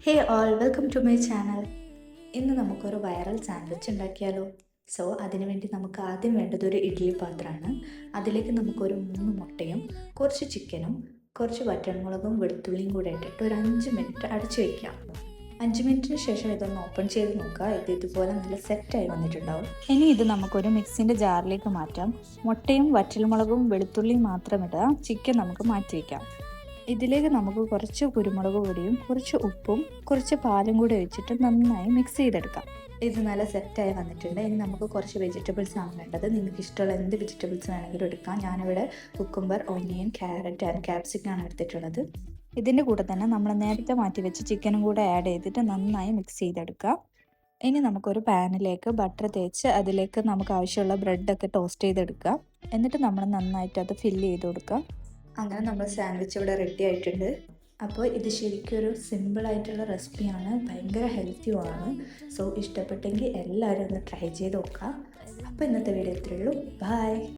Hey all welcome to my channel. ഇന്ന് നമുക്കൊരു viral sandwich ഉണ്ടാക്കിയാലോ? സോ അതിനുവേണ്ടി നമുക്ക് ആദ്യം വേണ്ടത് ഒരു ഇഡ്ഡലി പാത്രമാണ്. അതിലേക്ക് നമുക്കൊരു 3 മുട്ടയും കുറച്ച് ചിക്കനും കുറച്ച് വറ്റൽമുളകും വെളുത്തുള്ളിയും കൂടെ ഇട്ടിട്ട് ഒരു 5 മിനിറ്റ് അടച്ചു വയ്ക്കാം. 5 മിനിറ്റിന് ശേഷം ഇതൊന്ന് ഓപ്പൺ ചെയ്ത് നോക്കുക. ഇതുപോലെ നല്ല സെറ്റായി വന്നിട്ടുണ്ടാവും. ഇനി ഇത് നമുക്കൊരു മിക്സിൻ്റെ ജാറിലേക്ക് മാറ്റാം. മുട്ടയും വറ്റൽമുളകും വെളുത്തുള്ളിയും മാത്രം ഇടുക. ചിക്കൻ നമുക്ക് മാറ്റി വയ്ക്കാം. ഇതിലേക്ക് നമുക്ക് കുറച്ച് കുരുമുളക് പൊടിയും കുറച്ച് ഉപ്പും കുറച്ച് പാലും കൂടി ഒഴിച്ചിട്ട് നന്നായി മിക്സ് ചെയ്തെടുക്കാം. ഇത് നല്ല സെറ്റായി വന്നിട്ടുണ്ട്. ഇനി നമുക്ക് കുറച്ച് വെജിറ്റബിൾസ് ആണ് വേണ്ടത്. നിങ്ങൾക്ക് ഇഷ്ടമുള്ള എന്ത് വെജിറ്റബിൾസ് വേണമെങ്കിലും എടുക്കാം. ഞാനിവിടെ cucumber, onion, carrot and capsicum ആണ് എടുത്തിട്ടുള്ളത്. ഇതിൻ്റെ കൂടെ തന്നെ നമ്മൾ നേരത്തെ മാറ്റി വെച്ച് ചിക്കനും കൂടെ ആഡ് ചെയ്തിട്ട് നന്നായി മിക്സ് ചെയ്തെടുക്കാം. ഇനി നമുക്കൊരു പാനിലേക്ക് ബട്ടർ തേച്ച് അതിലേക്ക് നമുക്ക് ആവശ്യമുള്ള ബ്രെഡൊക്കെ ടോസ്റ്റ് ചെയ്തെടുക്കാം. എന്നിട്ട് നമ്മൾ നന്നായിട്ട് അത് ഫില്ല് ചെയ്ത് കൊടുക്കാം. അങ്ങനെ നമ്മൾ സാൻഡ്വിച്ച് ഇവിടെ റെഡി ആയിട്ടുണ്ട്. അപ്പോൾ ഇത് ശരിക്കും ഒരു സിമ്പിളായിട്ടുള്ള റെസിപ്പിയാണ്, ഭയങ്കര ഹെൽത്തിയുമാണ്. സോ ഇഷ്ടപ്പെട്ടെങ്കിൽ എല്ലാവരും ഒന്ന് ട്രൈ ചെയ്ത് നോക്കുക. അപ്പോൾ ഇന്നത്തെ വീഡിയോ ഇത്രയേ ഉള്ളൂ. ബൈ.